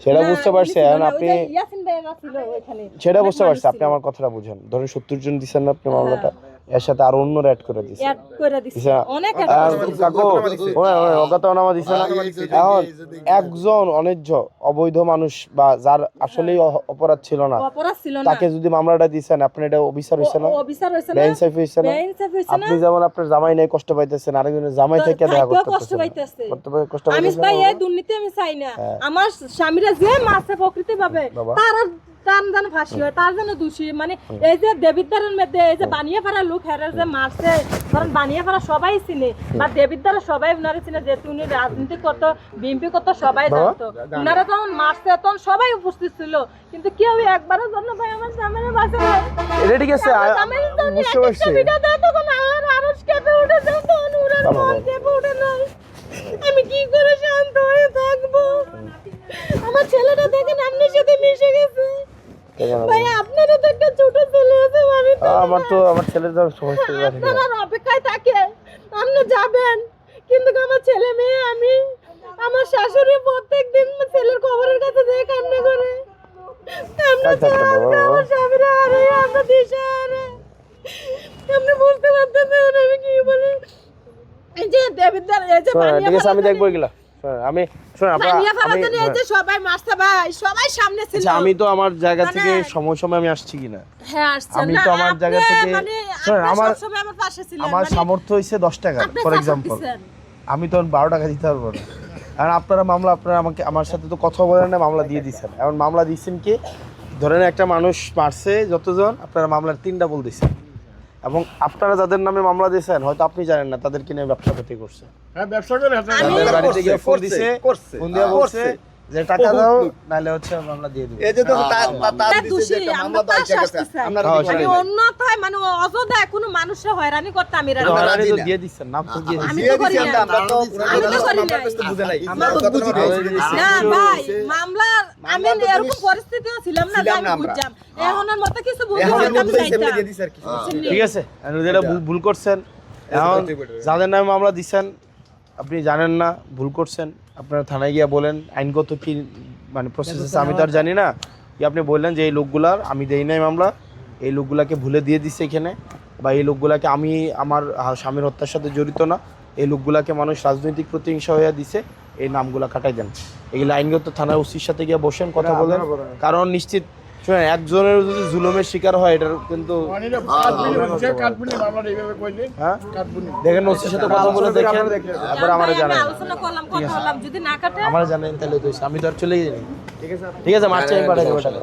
সেটা বুঝতে পারছি। এখন আপনি সেটা বুঝতে পারছি, আপনি আমার কথাটা বুঝেন। ধরেন 70 জন দিচ্ছেন না আপনি মামলাটা, এর সাথে আরো অন্যরা অ্যাড করে দিচ্ছেন। কাকু অজ্ঞাতনামা দিচ্ছে না। এখন একজন অনিচ্ছ অবৈধ মানুষ বা যার আসলেই অপরাধ ছিল না তাকে যদি মামলাটা দিচ্ছেন, আপনি এটা অবিচার হয়েছে না, বেআইনসাফি হয়েছে না? আপনি যেমন আপনার জামাই নেই কষ্ট পাইতেছেন, আরেকজনের জামাই থেকে দেখা কষ্ট পাইতেছে। আমি ভাই এই দুর্নীতি আমি চাই না। আমার স্বামীরা যে মাছে প্রকৃতি ভাবে তার টান জান ফাঁসি হয়, তার জন্য দোষী। মানে এই যে দেবিদ্দারের মধ্যে এই যে বানিয়ে ফেরা লোক হেরা যে মারছে, কারণ বানিয়ে ফেরা সবাই চিনে বা দেবিদ্দারা সবাই উনারে চিনে, যেহেতু উনি রাজনীতি করতো, বিএনপি করতো, সবাই জানতো। উনারা তখন মারছে তখন সবাই উপস্থিত ছিল, কিন্তু কেউ একবারের জন্য ভাই আমার সামনে বাসে এটা ঠিক আছে বুঝতে পারছি। তখন আমার মানুষ কেঁপে উঠেছে, তখন উনার মন কেঁপে উঠে নাই। আমি কি করে শান্ত হয়ে থাকবো? আমার ছেলেটা দেখেন আপনার সাথে মিশে গেছে। ভাই আপনারও তো একটা ছোট ছেলে আছে, আমি তো আমার ছেলের তো সমস্যা আছে, আপনার অপেক্ষায় থাকে আপনি যাবেন, কিন্তু আমার ছেলে মেয়ে, আমি আমার শাশুড়ি প্রত্যেকদিন ছেলের খবরের কাছে যেয়ে কান্না করে। আমার স্বামীরা আরে আমরা দিশা আরে আপনি বুঝতে পারতেছেন আমি কি বলি। এই যে দেবিদ্দার এই যে বানিয়ে ঠিক আছে আমি দেখবো এগুলা। আমি শুনুন সবাই মারছে ভাই, সবাই সামনে ছিল। আচ্ছা আমি তো আমার জায়গা থেকে সময় আমি আসছি কিনা? হ্যাঁ আসছেন। আমি তো আমার জায়গা থেকে শুনুন, আমার সব সময় আমার পাশে ছিলেন। আমার সামর্থ্য হইছে 10 টাকা ফর एग्जांपल, আমি তো 12 টাকা দিতে পারবো না। আর আপনারা মামলা, আপনারা আমাকে আমার সাথে তো কথা বলেন না, মামলা দিয়ে দিচ্ছেন। এখন মামলা দিচ্ছেন কি, ধরেন একটা মানুষ মারছে যতজন, আপনারা মামলার 3টা বল দিচ্ছেন, এবং আপনারা যাদের নামে মামলা দিয়েছেন হয়তো আপনি জানেন না তাদেরকে নিয়ে ব্যবসা করতে করছে। হ্যাঁ ব্যবসা করে তাদের বাড়িতে গিয়ে ফোন দিছে, ফোন দিয়ে বলছে যে টাকা দাও নালে হচ্ছে মামলা দিয়ে দিবে। এই যে তো তার দিছে যে একটা মামলা তো আইছে গেছে আপনারা মানে অন্যথায় মানে অযথায় কোনো মানুষের হয়রানি করতে আমি রাজি না। হয়রানি তো দিয়ে দিচ্ছেন, নাম তো দিয়ে আমি দিছেন। তো করি না, আমরা তো মামলা করতে বুঝে নাই, আমরা তো বুঝি না ভাই। মামলা আমি এরকম পরিস্থিতিও ছিলাম না যে আমি বুঝতাম এখনের মত কিছু বুঝতাম আমি চাইতাম। ঠিক আছে, যেটা ভুল করছেন, এখন যাদের নামে মামলা দিচ্ছেন আপনি জানেন না, ভুল করছেন, আপনারা থানায় গিয়ে বলেন আইনগত কি মানে প্রসেস আছে আমি তো আর জানি না। কি আপনি বললেন যে এই লোকগুলার আমি দেই নাই মামলা, এই লোকগুলাকে ভুলে দিয়ে দিচ্ছে এখানে, বা এই লোকগুলাকে আমি আমার স্বামীর হত্যার সাথে জড়িত না, এই লোকগুলাকে মানুষ রাজনৈতিক প্রতিহিংসা হয়ে দিছে, এই নামগুলা কাটাই দেন। এগুলো আইনগত থানার ওসির সাথে গিয়ে বসেন, কথা বলেন। কারণ নিশ্চিত শুনেন একজনের যদি জুলুমের শিকার হয় এটার কিন্তু দেখেন ওসির সাথে কথা বলে দেখেন, তারপর আমারে জানান। আলোচনা করলাম, কথা বললাম, যদি না কাটে আমারে জানেন তাহলে তো আমি তো আর চলে যাই। ঠিক আছে মারছি আমি পাঠাই দেবো টাকা।